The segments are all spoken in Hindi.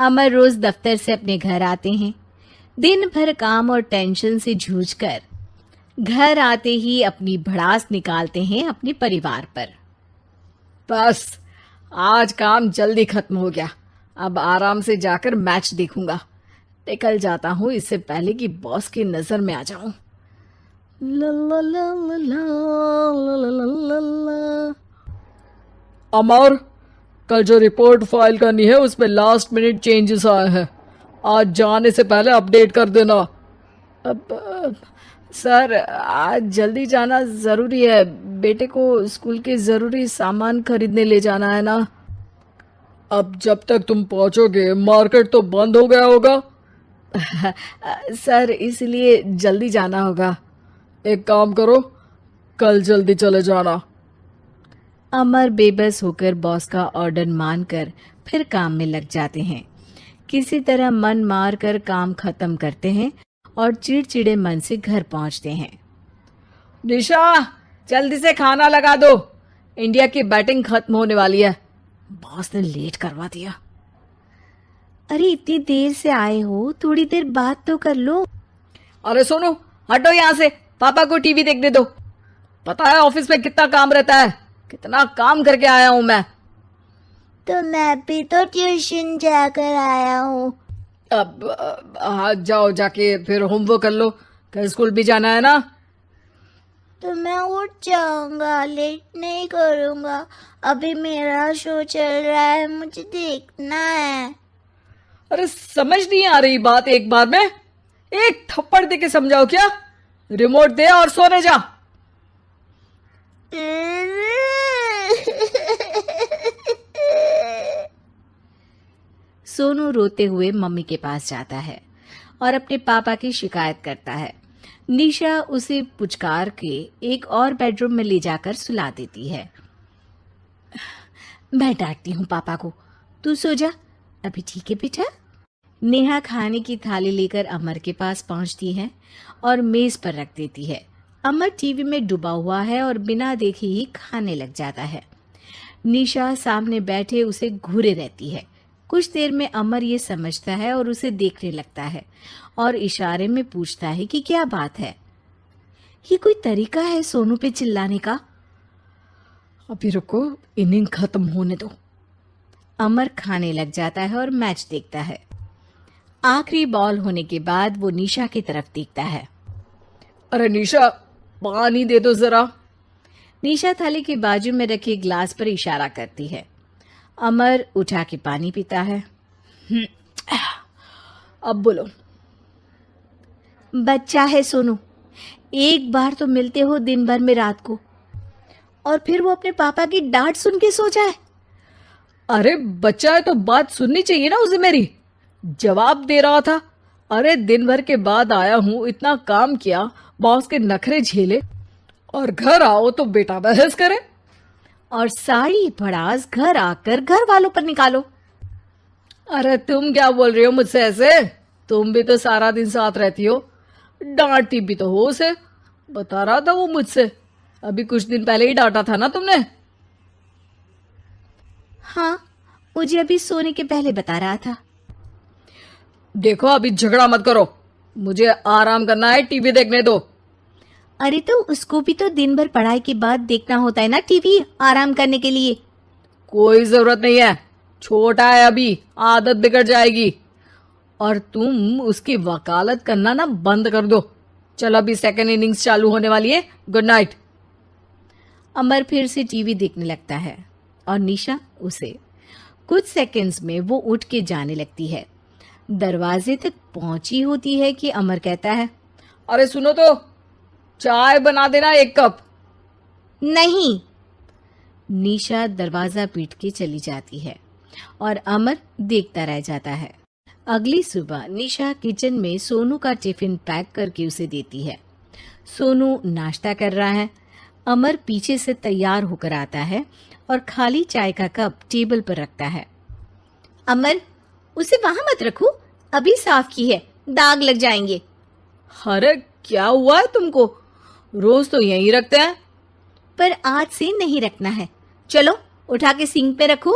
अमर रोज दफ्तर से अपने घर आते हैं। दिन भर काम और टेंशन से जूझकर घर आते ही अपनी भड़ास निकालते हैं अपने परिवार पर। बस आज काम जल्दी खत्म हो गया। अब आराम से जाकर मैच देखूंगा। निकल जाता हूँ इससे पहले कि बॉस की नजर में आ जाऊं। ला ला ला ला ला ला ला ला ला। अमर, कल जो रिपोर्ट फाइल करनी है उसमें लास्ट मिनट चेंजेस आए हैं। आज जाने से पहले अपडेट कर देना। अब सर, आज जल्दी जाना ज़रूरी है। बेटे को स्कूल के ज़रूरी सामान खरीदने ले जाना है ना। अब जब तक तुम पहुंचोगे मार्केट तो बंद हो गया होगा। सर, इसलिए जल्दी जाना होगा। एक काम करो, कल जल्दी चले जाना। अमर बेबस होकर बॉस का ऑर्डर मानकर फिर काम में लग जाते हैं। किसी तरह मन मार कर काम खत्म करते हैं और चिड़चिड़े मन से घर पहुंचते हैं। निशा, जल्दी से खाना लगा दो। इंडिया की बैटिंग खत्म होने वाली है। बॉस ने लेट करवा दिया। अरे इतनी देर से आए हो, थोड़ी देर बात तो कर लो। अरे सुनो, हटो यहाँ से। पापा को टीवी देखने दो। पता है ऑफिस में कितना काम रहता है। कितना काम करके आया हूँ मैं। तो मैं भी तो ट्यूशन जाकर आया हूँ। अब हाँ, जाओ, जाके फिर होमवर्क कर लो। कल स्कूल भी जाना है ना। तो मैं उठ जाऊंगा, लेट नहीं करूंगा। अभी मेरा शो चल रहा है, मुझे देखना है। अरे समझ नहीं आ रही बात एक बार में। एक थप्पड़ दे के समझाओ क्या। रिमोट दे और सोने जा। सोनू रोते हुए मम्मी के पास जाता है और अपने पापा की शिकायत करता है। निशा उसे पुचकार के एक और बेडरूम में ले जाकर सुला देती है। मैं डांटती हूँ पापा को, तू सो जा। अभी ठीक है बेटा। नेहा खाने की थाली लेकर अमर के पास पहुंचती है और मेज पर रख देती है। अमर टीवी में डूबा हुआ है और बिना देखे ही खाने लग जाता है। निशा सामने बैठे उसे घूरे रहती है। कुछ देर में अमर ये समझता है और उसे देखने लगता है और इशारे में पूछता है कि क्या बात है। ये कोई तरीका है सोनू पे चिल्लाने का? अभी रुको, इनिंग खत्म होने दो। अमर खाने लग जाता है और मैच देखता है। आखिरी बॉल होने के बाद वो निशा की तरफ देखता है। अरे निशा, पानी दे दो जरा। निशा थाली के बाजू में रखे ग्लास पर इशारा करती है। अमर उठा के पानी पीता है। अब बोलो। बच्चा है सोनू, एक बार तो मिलते हो दिन भर में रात को, और फिर वो अपने पापा की डांट सुन के सो जाए। अरे बच्चा है तो बात सुननी चाहिए ना उसे मेरी। जवाब दे रहा था। अरे दिन भर के बाद आया हूँ, इतना काम किया, बॉस के नखरे झेले, और घर आओ तो बेटा बहस करे। और सारी भड़ास घर आकर घर वालों पर निकालो। अरे तुम क्या बोल रही हो मुझसे ऐसे? तुम भी तो सारा दिन साथ रहती हो। डांटती भी तो हो उसे। बता रहा था वो मुझसे। अभी कुछ दिन पहले ही डांटा था ना तुमने। हाँ, मुझे अभी सोने के पहले बता रहा था। देखो, अभी झगड़ा मत करो। मुझे आराम करना है, टीवी देखने दो। अरे तो उसको भी तो दिन भर पढ़ाई के बाद देखना होता है ना टीवी, आराम करने के लिए। कोई जरूरत नहीं है, छोटा है अभी, आदत बिगड़ जाएगी। और तुम उसकी वकालत करना ना बंद कर दो। चलो, अभी सेकंड इनिंग्स चालू होने वाली है। Good night. अमर फिर से टीवी देखने लगता है और निशा उसे। कुछ सेकंड्स में वो उठ के जाने लगती है। दरवाजे तक पहुंची होती है कि अमर कहता है, अरे सुनो तो, चाय बना देना 1 कप। नहीं। निशा दरवाजा पीट के चली जाती है और अमर देखता रह जाता है। अगली सुबह निशा किचन में सोनू का टिफिन पैक करके उसे देती है। सोनू नाश्ता कर रहा है। अमर पीछे से तैयार होकर आता है और खाली चाय का कप टेबल पर रखता है। अमर, उसे वहां मत रखो, अभी साफ की है, दाग लग जाएंगे। अरे क्या हुआ है तुमको? रोज तो यहीं रखते हैं। पर आज से नहीं रखना है। चलो उठा के सिंक पे रखो।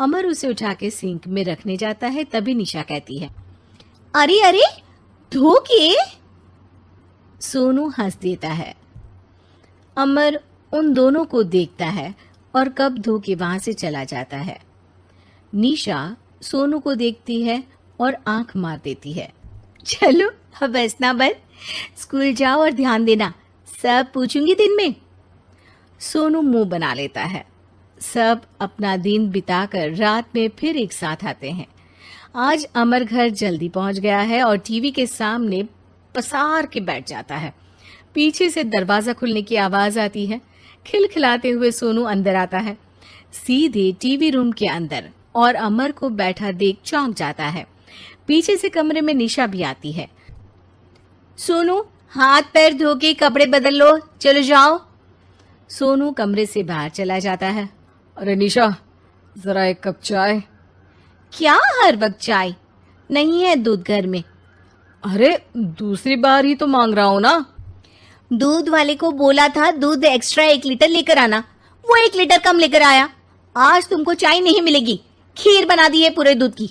अमर उसे उठा के सिंक में रखने जाता है, तभी निशा कहती है, अरे अरे धो के। सोनू हंस देता है। अमर उन दोनों को देखता है और कप धो के वहां से चला जाता है। निशा सोनू को देखती है और आंख मार देती है। चलो अब हंसना बंद, स्कूल जाओ और ध्यान देना, सब पूछूंगी दिन में। सोनू मुंह बना लेता है। सब अपना दिन बिताकर रात में फिर एक साथ आते हैं। आज अमर घर जल्दी पहुंच गया है और टीवी के सामने पसार के बैठ जाता है। पीछे से दरवाजा खुलने की आवाज आती है। खिलखिलाते हुए सोनू अंदर आता है, सीधे टीवी रूम के अंदर, और अमर को बैठा देख चौंक जाता है। पीछे से कमरे में निशा भी आती है। सोनू हाथ पैर धो के कपड़े बदल लो, चलो जाओ। सोनू कमरे से बाहर चला जाता है। अरे निशा, जरा एक कप चाय। क्या हर वक्त चाय? नहीं है दूध घर में। अरे दूसरी बार ही तो मांग रहा हूँ ना। दूध वाले को बोला था दूध एक्स्ट्रा 1 लीटर लेकर आना, वो 1 लीटर कम लेकर आया। आज तुमको चाय नहीं मिलेगी, खीर बना दी है पूरे दूध की।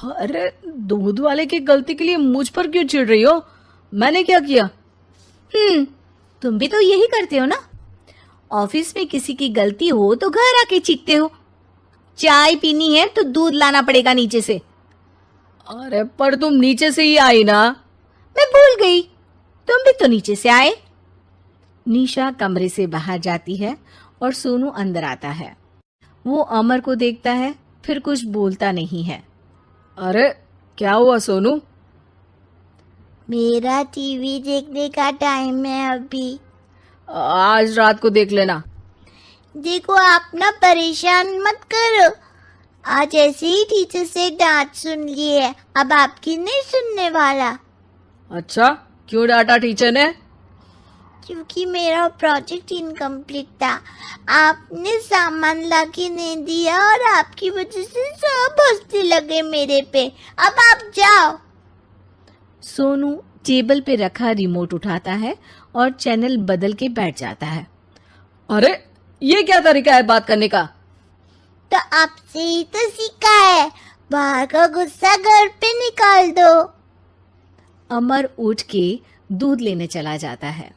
अरे दूध वाले की गलती के लिए मुझ पर क्यों चिढ़ रही हो? मैंने क्या किया? तुम भी तो यही करते हो ना। ऑफिस में किसी की गलती हो तो घर आके चीखते हो। चाय पीनी है तो दूध लाना पड़ेगा नीचे से। अरे पर तुम नीचे से ही आई ना। मैं भूल गई, तुम भी तो नीचे से आए। निशा कमरे से बाहर जाती है और सोनू अंदर आता है। वो अमर को देखता है, फिर कुछ बोलता नहीं है। अरे क्या हुआ सोनू? मेरा टीवी देखने का टाइम है अभी। आज रात को देख लेना। देखो आप ना परेशान मत करो। आज ऐसे ही टीचर से डांट सुन ली है, अब आपकी नहीं सुनने वाला। अच्छा, क्यों डांटा टीचर ने? क्योंकि मेरा प्रोजेक्ट इनकम्प्लीट था। आपने सामान लाके नहीं दिया और आपकी वजह से सब हंसने लगे मेरे पे। अब आप जाओ। सोनू टेबल पे रखा रिमोट उठाता है और चैनल बदल के बैठ जाता है। अरे ये क्या तरीका है बात करने का? तो आपसे ही तो सीखा है, बाहर का गुस्सा घर पे निकाल दो। अमर उठ के दूध लेने चला जाता है।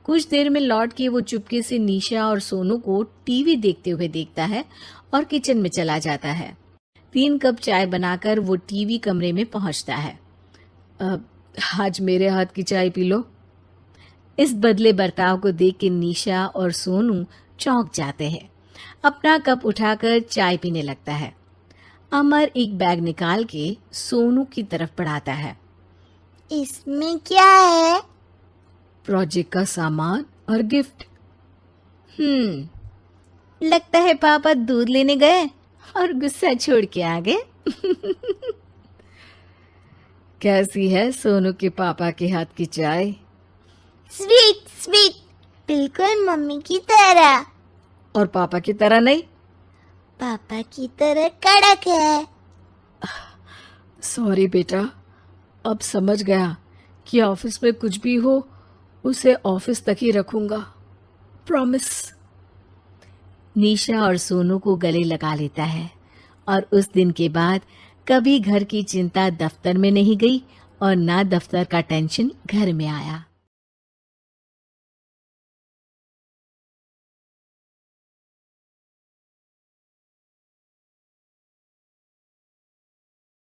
कुछ देर में लौट के वो चुपके से निशा और सोनू को टीवी देखते हुए देखता है और किचन में चला जाता है। 3 कप चाय बनाकर वो टीवी कमरे में पहुंचता है। आज मेरे हाथ की चाय पी लो। इस बदले बर्ताव को देख के निशा और सोनू चौंक जाते हैं। अपना कप उठाकर चाय पीने लगता है। अमर एक बैग निकाल के सोनू की तरफ बढ़ाता है। इसमें क्या है? प्रोजेक्ट का सामान और गिफ्ट। लगता है पापा दूध लेने गए और गुस्सा छोड़ के आ गए। कैसी है सोनू के पापा के हाथ की चाय? स्वीट स्वीट, बिल्कुल मम्मी की तरह। और पापा की तरह नहीं? पापा की तरह कड़क है। सॉरी बेटा, अब समझ गया कि ऑफिस में कुछ भी हो उसे ऑफिस तक ही रखूंगा, प्रॉमिस। निशा और सोनू को गले लगा लेता है और उस दिन के बाद कभी घर की चिंता दफ्तर में नहीं गई और ना दफ्तर का टेंशन घर में आया।